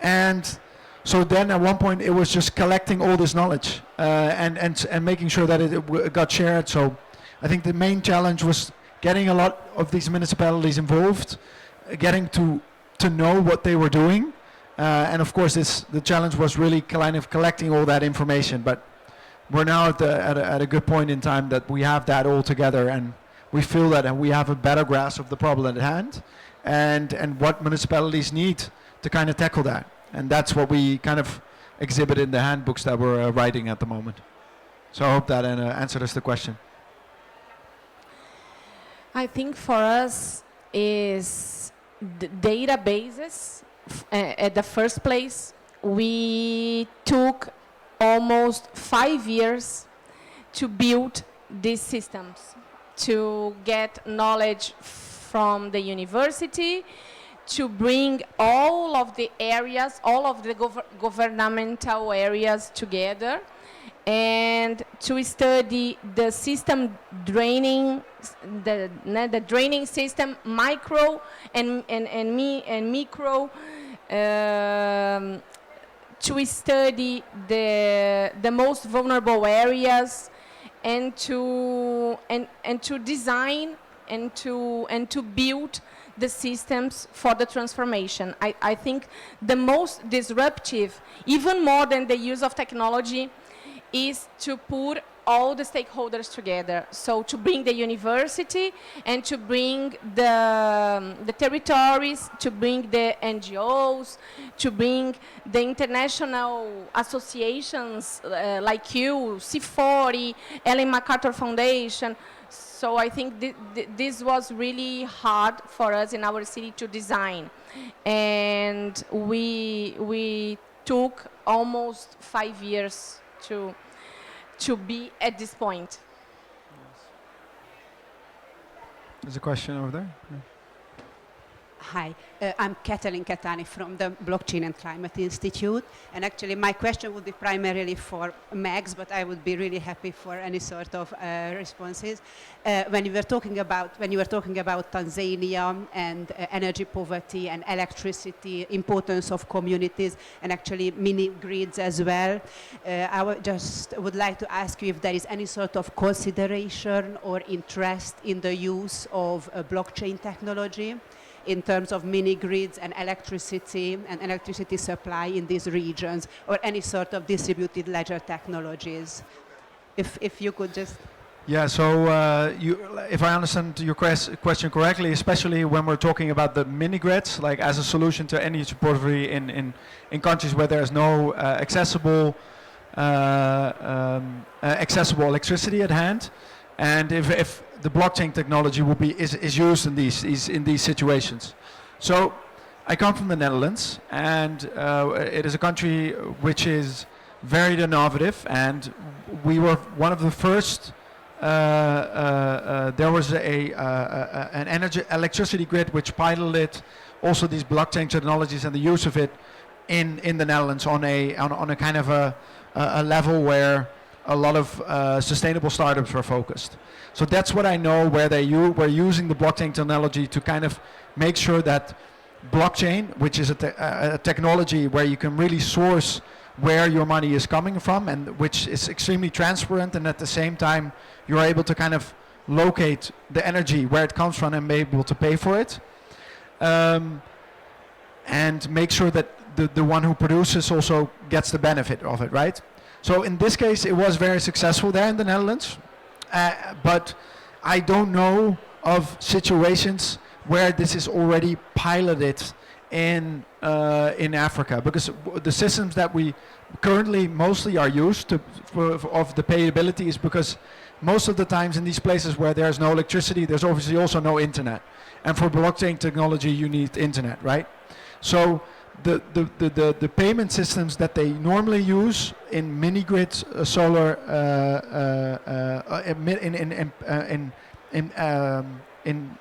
And so then at one point it was just collecting all this knowledge and making sure that it got shared. So I think the main challenge was getting a lot of these municipalities involved, getting to know what they were doing. And of course the challenge was really kind of collecting all that information. But we're now at a good point in time that we have that all together, and we feel that we have a better grasp of the problem at hand and what municipalities need to kind of tackle that. And that's what we kind of exhibit in the handbooks that we're writing at the moment. So I hope that answers the question. I think for us is the databases. At the first place, we took almost 5 years to build these systems, to get knowledge from the university, to bring all of the areas, all of the governmental areas together, and to study the system draining, the draining system, micro and micro, to study the most vulnerable areas, and to design and to build the systems for the transformation. I think the most disruptive, even more than the use of technology, is to put all the stakeholders together. So to bring the university and to bring the territories, to bring the NGOs, to bring the international associations like you, C40, Ellen MacArthur Foundation. So I think this was really hard for us in our city to design. And we took almost 5 years to be at this point. There's a question over there. Yeah. Hi, I'm Katalin Katani from the Blockchain and Climate Institute, and actually my question would be primarily for Max, but I would be really happy for any sort of responses. When you were talking about Tanzania and energy poverty and electricity, importance of communities and actually mini grids as well, I just would like to ask you if there is any sort of consideration or interest in the use of blockchain technology in terms of mini grids and electricity supply in these regions, or any sort of distributed ledger technologies. If you could just... Yeah, so if I understand your question correctly, especially when we're talking about the mini grids, like as a solution to energy poverty in countries where there's no accessible electricity at hand, and if the blockchain technology is used in these situations. So I come from the Netherlands, and it is a country which is very innovative, and we were one of the first. There was an electricity grid which piloted also these blockchain technologies and the use of it in the Netherlands on a kind of a level where a lot of sustainable startups were focused. So that's what I know, where were using the blockchain technology to kind of make sure that blockchain, which is a technology where you can really source where your money is coming from, and which is extremely transparent, and at the same time you're able to kind of locate the energy where it comes from and be able to pay for it, and make sure that the one who produces also gets the benefit of it, right? So in this case it was very successful there in the Netherlands, but I don't know of situations where this is already piloted in Africa, because the systems that we currently mostly are used of the payability is because most of the times in these places where there's no electricity, there's obviously also no internet, and for blockchain technology you need internet, right? So the payment systems that they normally use in mini grids, solar in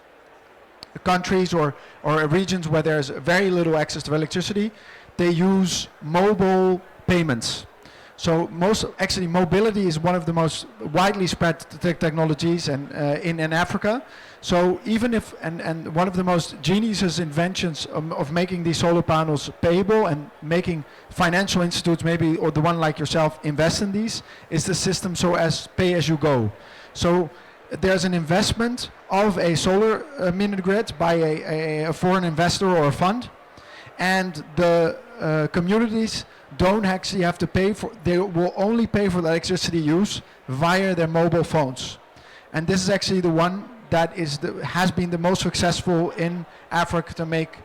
countries or regions where there's very little access to electricity, they use mobile payments. So actually mobility is one of the most widely spread technologies in Africa. So even if, and one of the most genius inventions of making these solar panels payable and making financial institutes, maybe, or the one like yourself, invest in these, is the system so as pay as you go. So there's an investment of a solar mini grid by a foreign investor or a fund, and the communities don't actually have to pay for, they will only pay for the electricity use via their mobile phones. And this is actually the one that has been the most successful in Africa to make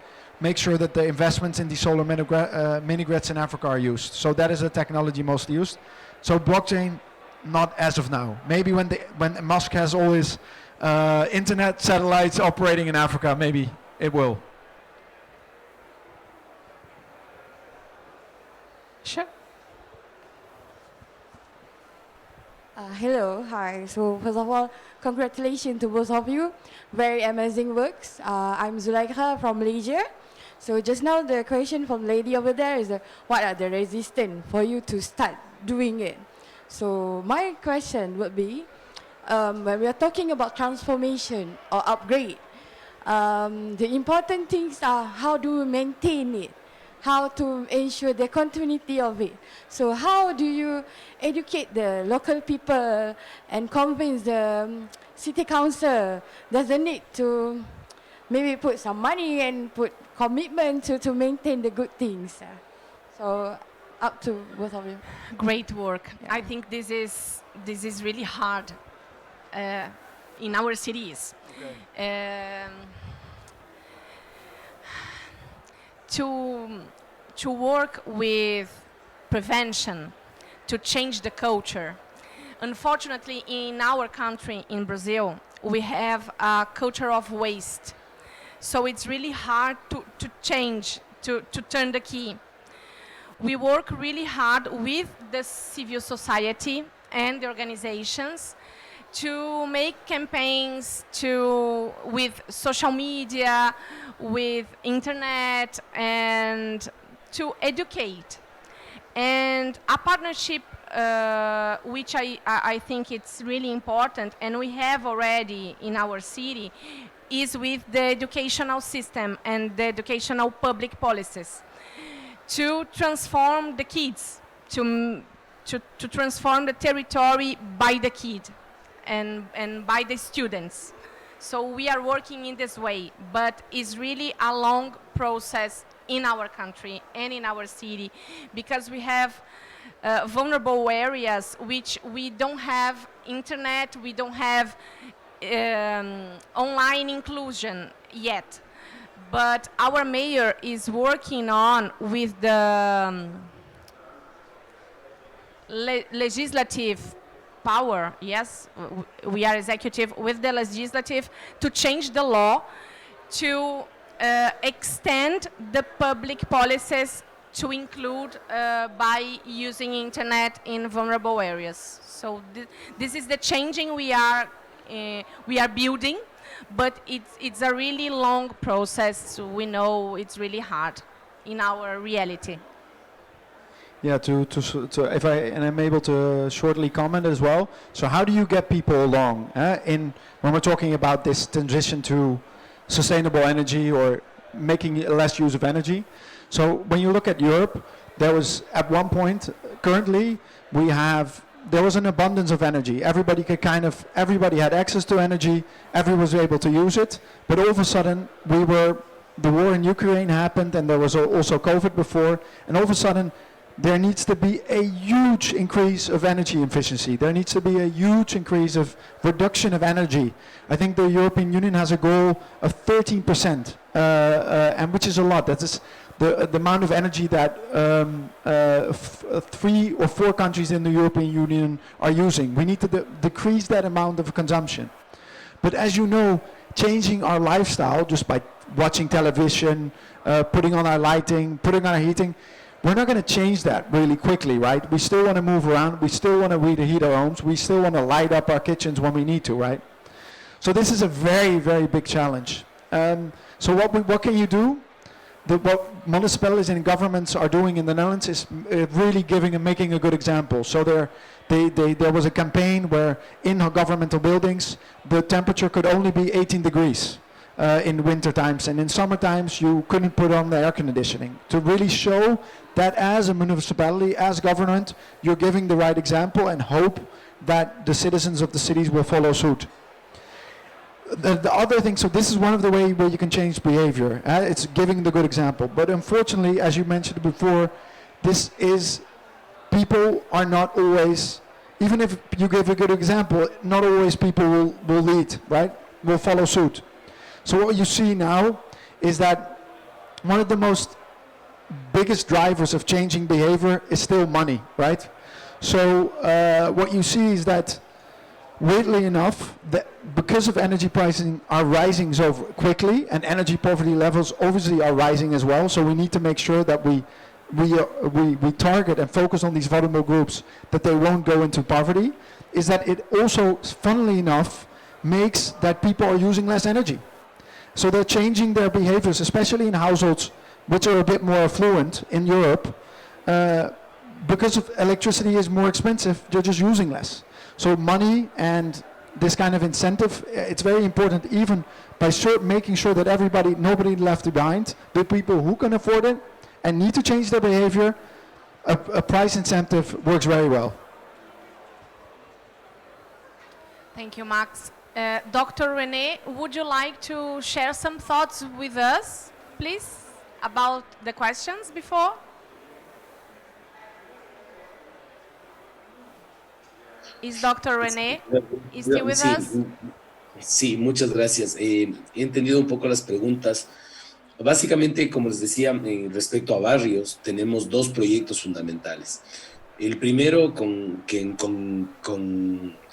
sure that the investments in the solar mini grids in Africa are used. So that is the technology mostly used. So blockchain, not as of now. Maybe when Musk has all his internet satellites operating in Africa, maybe it will. Sure. Hello, hi. So first of all, congratulations to both of you. Very amazing works. I'm Zulaikha from Malaysia. So just now the question from lady over there is what are the resistance for you to start doing it? So my question would be, when we are talking about transformation or upgrade, the important things are how do we maintain it, how to ensure the continuity of it. So how do you educate the local people and convince the city council there's a need to maybe put some money and put commitment to maintain the good things. So up to both of you. Great work. Yeah. I think this is really hard in our cities. To work with prevention, to change the culture. Unfortunately, in our country, in Brazil, we have a culture of waste. So it's really hard to change, to turn the key. We work really hard with the civil society and the organizations to make campaigns with social media, with internet, and to educate. And a partnership which I think it's really important, and we have already in our city, is with the educational system and the educational public policies to transform the kids, to transform the territory by the kid and by the students. So we are working in this way, but it's really a long process in our country and in our city, because we have vulnerable areas which we don't have internet, we don't have online inclusion yet. But our mayor is working on with the legislative power, yes, we are executive, with the legislative to change the law to extend the public policies to include by using internet in vulnerable areas. So this is the changing we are building, but it's a really long process. So we know it's really hard in our reality. Yeah, if I'm able to shortly comment as well. So how do you get people along when we're talking about this transition to sustainable energy or making less use of energy? So when you look at Europe, there was at one point, currently there was an abundance of energy. Everybody had access to energy, everyone was able to use it, but all of a sudden the war in Ukraine happened, and there was also COVID before, and all of a sudden there needs to be a huge increase of energy efficiency. There needs to be a huge increase of reduction of energy. I think the European Union has a goal of 13%, and which is a lot. That is the amount of energy that 3 or 4 countries in the European Union are using. We need to decrease that amount of consumption. But as you know, changing our lifestyle just by watching television, putting on our lighting, putting on our heating, we're not going to change that really quickly, right? We still want to move around. We still want to reheat our homes. We still want to light up our kitchens when we need to, right? So this is a very, very big challenge. So what can you do? What municipalities and governments are doing in the Netherlands is really giving and making a good example. So there was a campaign where in governmental buildings the temperature could only be 18 degrees. In winter times, and in summer times you couldn't put on the air conditioning, to really show that as a municipality, as government, you're giving the right example and hope that the citizens of the cities will follow suit. The other thing, so this is one of the ways where you can change behavior. It's giving the good example. But unfortunately, as you mentioned before, people are not always, even if you give a good example, not always people will lead, right? Will follow suit. So what you see now is that one of the most biggest drivers of changing behavior is still money, right? So what you see is that, weirdly enough, that because of energy pricing are rising so quickly, and energy poverty levels obviously are rising as well, so we need to make sure that we target and focus on these vulnerable groups, that they won't go into poverty, is that it also, funnily enough, makes that people are using less energy. So they're changing their behaviors, especially in households which are a bit more affluent in Europe, because of electricity is more expensive, they're just using less. So money and this kind of incentive, it's very important, even by making sure that nobody left behind, the people who can afford it and need to change their behavior, a price incentive works very well. Thank you, Max. Dr. René, would you like to share some thoughts with us, please, about the questions before? Is Dr. René still with Sí, us? sí, muchas gracias. He entendido un poco las preguntas. Básicamente, como les decía, respecto a barrios, tenemos dos proyectos fundamentales. El primero, con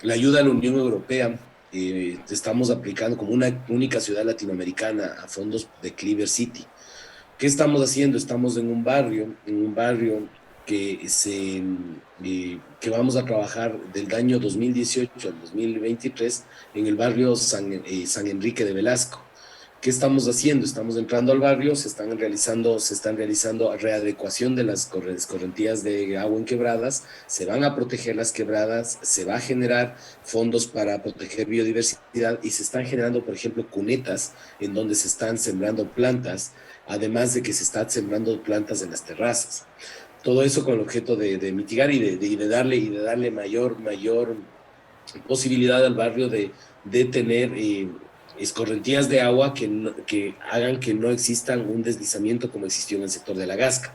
la ayuda de la Unión Europea, estamos aplicando como una única ciudad latinoamericana a fondos de Clever City. ¿Qué estamos haciendo? Estamos en un barrio que vamos a trabajar del año 2018 al 2023 en el barrio San Enrique de Velasco. ¿Qué estamos haciendo? Estamos entrando al barrio, se están realizando readecuación de las correntías de agua en quebradas, se van a proteger las quebradas, se va a generar fondos para proteger biodiversidad y se están generando, por ejemplo, cunetas en donde se están sembrando plantas, además de que se están sembrando plantas en las terrazas. Todo eso con el objeto de mitigar y de darle mayor posibilidad al barrio de tener escorrentías de agua que hagan que no existan un deslizamiento como existió en el sector de la Gasca.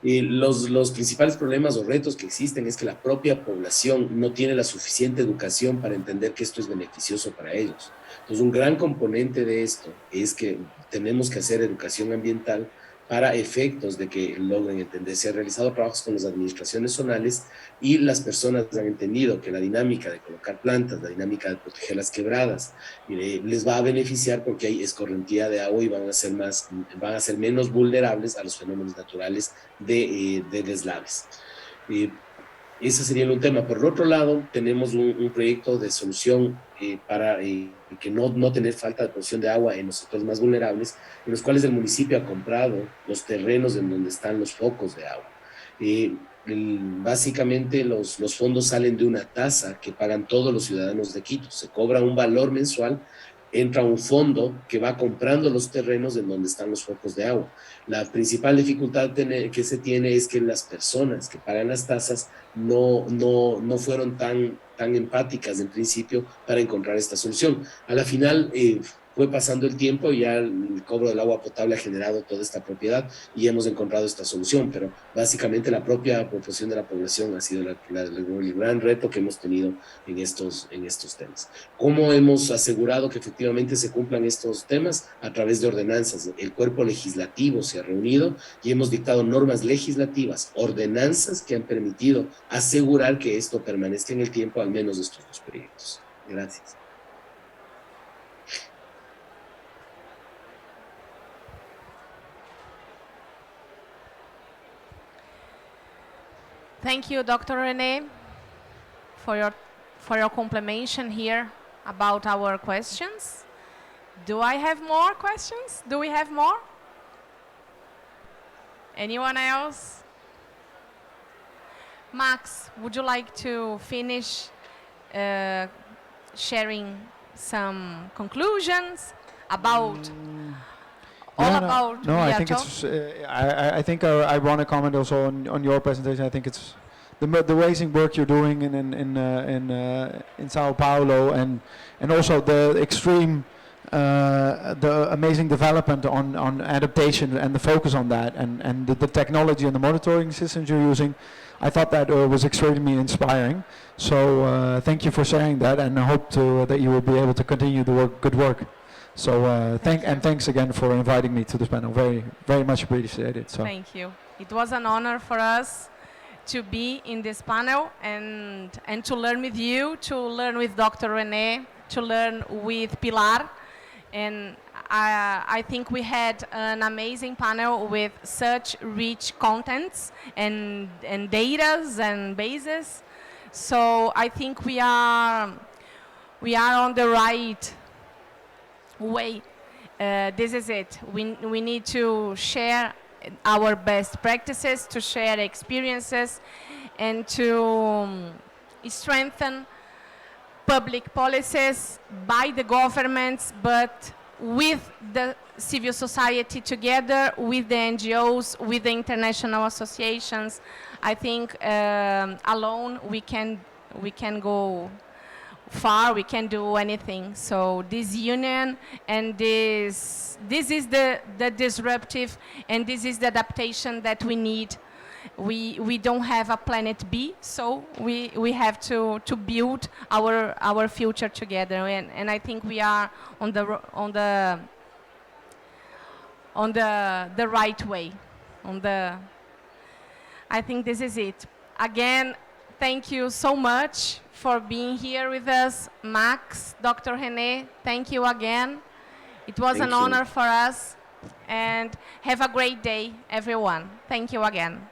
Los principales problemas o retos que existen es que la propia población no tiene la suficiente educación para entender que esto es beneficioso para ellos. Entonces, un gran componente de esto es que tenemos que hacer educación ambiental para efectos de que logren entender. Se han realizado trabajos con las administraciones zonales y las personas han entendido que la dinámica de colocar plantas, la dinámica de proteger las quebradas, les va a beneficiar porque hay escorrentía de agua y van a ser menos vulnerables a los fenómenos naturales de deslaves. Ese sería un tema. Por el otro lado, tenemos un proyecto de solución para que no tener falta de producción de agua en los sectores más vulnerables, en los cuales el municipio ha comprado los terrenos en donde están los focos de agua. Básicamente los fondos salen de una tasa que pagan todos los ciudadanos de Quito. Se cobra un valor mensual, entra un fondo que va comprando los terrenos en donde están los focos de agua. La principal dificultad que se tiene es que las personas que pagan las tasas no fueron tan empáticas en principio para encontrar esta solución. A la final fue pasando el tiempo y ya el cobro del agua potable ha generado toda esta propiedad y hemos encontrado esta solución, pero básicamente la propia proporción de la población ha sido el gran reto que hemos tenido en estos temas. ¿Cómo hemos asegurado que efectivamente se cumplan estos temas? A través de ordenanzas. El cuerpo legislativo se ha reunido y hemos dictado normas legislativas, ordenanzas que han permitido asegurar que esto permanezca en el tiempo, al menos de estos dos proyectos. Gracias. Thank you, Dr. René, for your complementation here about our questions. Do I have more questions? Do we have more? Anyone else? Max, would you like to finish sharing some conclusions about No, I think it's. I think I want to comment also on your presentation. I think it's the amazing work you're doing in Sao Paulo and also the extreme, the amazing development on adaptation and the focus on that and the technology and the monitoring systems you're using. I thought that was extremely inspiring. So thank you for sharing that, and I hope that you will be able to continue the good work. So thanks again for inviting me to this panel. Very, very much appreciated. So. Thank you. It was an honor for us to be in this panel and to learn with you, to learn with Dr. René, to learn with Pilar. And I think we had an amazing panel with such rich contents and datas and bases. So I think we are on the right way. this is it. We need to share our best practices, to share experiences, and to strengthen public policies by the governments, but with the civil society together, with the NGOs, with the international associations. I think alone we can go far, we can do anything. So this union and this is the disruptive, and this is the adaptation that we need. We don't have a planet B, so we have to build our future together, and I think we are on the right way. I think this is it. Again, thank you so much for being here with us, Max, Dr. René. Thank you again. It was an honor for us, and have a great day, everyone. Thank you again.